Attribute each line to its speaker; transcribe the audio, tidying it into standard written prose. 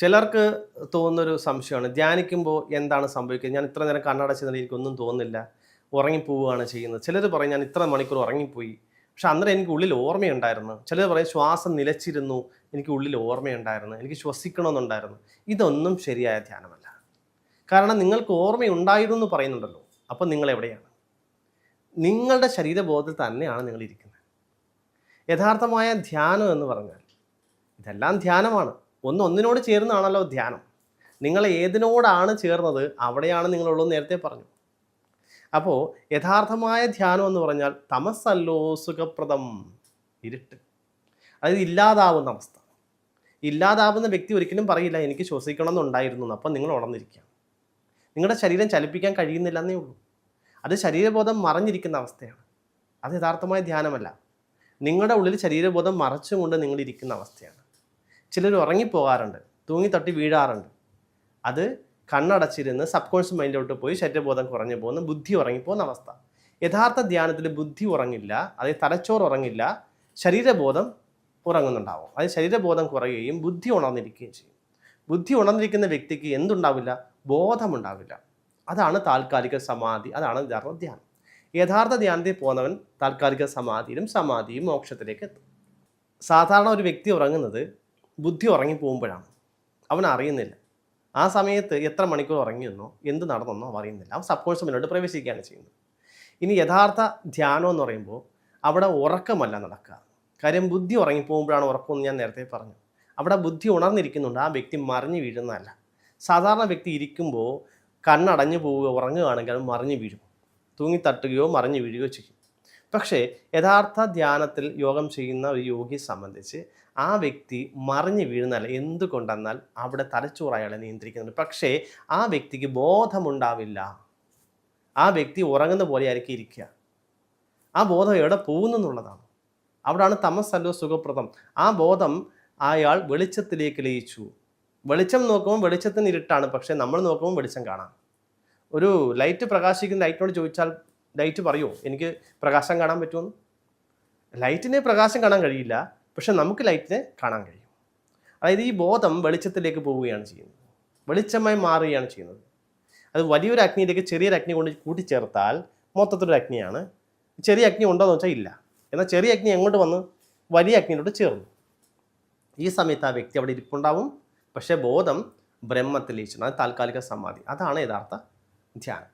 Speaker 1: ചിലർക്ക് തോന്നുന്നൊരു സംശയമാണ് ധ്യാനിക്കുമ്പോൾ എന്താണ് സംഭവിക്കുന്നത്? ഞാൻ ഇത്ര നേരം കണ്ണടച്ചതിന് എനിക്കൊന്നും തോന്നുന്നില്ല, ഉറങ്ങിപ്പോവുകയാണ് ചെയ്യുന്നത്. ചിലർ പറയും ഞാൻ ഇത്ര മണിക്കൂർ ഉറങ്ങിപ്പോയി, പക്ഷെ അന്നേരം എനിക്ക് ഉള്ളിൽ ഓർമ്മയുണ്ടായിരുന്നു. ചിലർ പറയും ശ്വാസം നിലച്ചിരുന്നു, എനിക്ക് ഉള്ളിൽ ഓർമ്മയുണ്ടായിരുന്നു, എനിക്ക് ശ്വസിക്കണമെന്നുണ്ടായിരുന്നു. ഇതൊന്നും ശരിയായ ധ്യാനമല്ല. കാരണം നിങ്ങൾക്ക് ഓർമ്മയുണ്ടായിരുന്നു എന്ന് പറയുന്നുണ്ടല്ലോ, അപ്പം നിങ്ങൾ എവിടെയാണ്? നിങ്ങളുടെ ശരീരബോധത്തിൽ തന്നെയാണ് നിങ്ങൾ ഇരിക്കുന്നത്. യഥാർത്ഥമായ ധ്യാനം എന്ന് പറഞ്ഞാൽ ഇതെല്ലാം ധ്യാനമാണ്. ഒന്നിനോട് ചേർന്നാണല്ലോ ധ്യാനം. നിങ്ങൾ ഏതിനോടാണ് ചേർന്നത് അവിടെയാണ് നിങ്ങളുള്ളതെന്ന് നേരത്തെ പറഞ്ഞു. അപ്പോൾ യഥാർത്ഥമായ ധ്യാനം എന്ന് പറഞ്ഞാൽ തമസ്സല്ലോ സുഖപ്രദം, ഇരുട്ട്, അതായത് ഇല്ലാതാവുന്ന അവസ്ഥ. ഇല്ലാതാവുന്ന വ്യക്തി ഒരിക്കലും പറയില്ല എനിക്ക് ശ്വസിക്കണം എന്നുണ്ടായിരുന്നു. അപ്പം നിങ്ങൾ ഉണർന്നിരിക്കുക. നിങ്ങളുടെ ശരീരം ചലിപ്പിക്കാൻ കഴിയുന്നില്ല എന്നേ ഉള്ളൂ. അത് ശരീരബോധം മറഞ്ഞിരിക്കുന്ന അവസ്ഥയാണ്. അത് യഥാർത്ഥമായ ധ്യാനമല്ല. നിങ്ങളുടെ ഉള്ളിൽ ശരീരബോധം മറച്ചുകൊണ്ട് നിങ്ങളിരിക്കുന്ന അവസ്ഥയാണ്. ചിലർ ഉറങ്ങിപ്പോകാറുണ്ട്, തൂങ്ങിത്തട്ടി വീഴാറുണ്ട്. അത് കണ്ണടച്ചിരുന്ന് സബ് കോൺഷ്യസ് മൈൻഡിലോട്ട് പോയി ശരീരബോധം കുറഞ്ഞു പോകുന്ന, ബുദ്ധി ഉറങ്ങിപ്പോകുന്ന അവസ്ഥ. യഥാർത്ഥ ധ്യാനത്തിൽ ബുദ്ധി ഉറങ്ങില്ല, അതായത് തലച്ചോറ് ഉറങ്ങില്ല, ശരീരബോധം ഉറങ്ങുന്നുണ്ടാവും. അത് ശരീരബോധം കുറയുകയും ബുദ്ധി ഉണർന്നിരിക്കുകയും ചെയ്യും. ബുദ്ധി ഉണർന്നിരിക്കുന്ന വ്യക്തിക്ക് എന്തുണ്ടാവില്ല? ബോധമുണ്ടാവില്ല. അതാണ് താൽക്കാലിക സമാധി, അതാണ് യഥാർത്ഥ ധ്യാനം. യഥാർത്ഥ ധ്യാനത്തിൽ പോകുന്നവൻ താൽക്കാലിക സമാധിയും മോക്ഷത്തിലേക്ക് എത്തും. സാധാരണ ഒരു വ്യക്തി ഉറങ്ങുന്നത് ബുദ്ധി ഉറങ്ങിപ്പോകുമ്പോഴാണ്. അവൻ അറിയുന്നില്ല. ആ സമയത്ത് എത്ര മണിക്കൂർ ഉറങ്ങിയെന്നോ എന്ത് നടന്നെന്നോ അറിയുന്നില്ല. അവൻ സബ് കോൺഷ്യസ് മൈൻഡിലോട്ട് പ്രവേശിക്കുകയാണ് ചെയ്യുന്നത്. ഇനി യഥാർത്ഥ ധ്യാനം എന്ന് പറയുമ്പോൾ അവിടെ ഉറക്കമല്ല നടക്കുക. കാര്യം ബുദ്ധി ഉറങ്ങിപ്പോകുമ്പോഴാണ് ഉറക്കമെന്ന് ഞാൻ നേരത്തെ പറഞ്ഞു. അവിടെ ബുദ്ധി ഉണർന്നിരിക്കുന്നുണ്ട്, ആ വ്യക്തി മറിഞ്ഞു വീഴുന്നതല്ല. സാധാരണ വ്യക്തി ഇരിക്കുമ്പോൾ കണ്ണടഞ്ഞു പോവുകയോ ഉറങ്ങുകയാണെങ്കിൽ അത് മറിഞ്ഞു വീഴും, തൂങ്ങിത്തട്ടുകയോ മറിഞ്ഞു വീഴുകയോ ചെയ്യും. പക്ഷേ യഥാർത്ഥ ധ്യാനത്തിൽ യോഗം ചെയ്യുന്ന ഒരു യോഗിയെ സംബന്ധിച്ച് ആ വ്യക്തി മറിഞ്ഞു വീഴുന്നതല്ല. എന്തുകൊണ്ടെന്നാൽ അവിടെ തലച്ചോറ് അയാളെ നിയന്ത്രിക്കുന്നുണ്ട്. പക്ഷേ ആ വ്യക്തിക്ക് ബോധമുണ്ടാവില്ല. ആ വ്യക്തി ഉറങ്ങുന്ന പോലെ ആയിരിക്കും ഇരിക്കുക. ആ ബോധം എവിടെ പോകുന്നു എന്നുള്ളതാണ്. അവിടാണ് തമസ്സല്ലോ സുഖപ്രദം. ആ ബോധം അയാൾ വെളിച്ചത്തിലേക്ക് ലയിച്ചു. വെളിച്ചം നോക്കുമ്പോൾ വെളിച്ചത്തിന് ഇരുട്ടാണ്, പക്ഷേ നമ്മൾ നോക്കുമ്പോൾ വെളിച്ചം കാണാം. ഒരു ലൈറ്റ് പ്രകാശിക്കുന്ന ലൈറ്റിനോട് ചോദിച്ചാൽ ലൈറ്റ് പറയുമോ എനിക്ക് പ്രകാശം കാണാൻ പറ്റുമെന്ന്? ലൈറ്റിന് പ്രകാശം കാണാൻ കഴിയില്ല, പക്ഷെ നമുക്ക് ലൈറ്റിനെ കാണാൻ കഴിയും. അതായത് ഈ ബോധം വെളിച്ചത്തിലേക്ക് പോവുകയാണ് ചെയ്യുന്നത്, വെളിച്ചമായി മാറുകയാണ് ചെയ്യുന്നത്. അത് വലിയൊരു അഗ്നിയിലേക്ക് ചെറിയൊരു അഗ്നി കൊണ്ട് കൂട്ടിച്ചേർത്താൽ മൊത്തത്തിലൊരു അഗ്നിയാണ്. ചെറിയ അഗ്നി ഉണ്ടോ എന്ന് വെച്ചാൽ ഇല്ല. എന്നാൽ ചെറിയ അഗ്നി എങ്ങോട്ട് വന്ന് വലിയ അഗ്നിയിലോട്ട് ചേർന്നു. ഈ സമയത്ത് ആ വ്യക്തി അവിടെ ഇരിപ്പുണ്ടാവും, പക്ഷേ ബോധം ബ്രഹ്മത്തിൽ ലയിച്ചു. അത് താൽക്കാലിക സമാധി. അതാണ് യഥാർത്ഥ ധ്യാനം.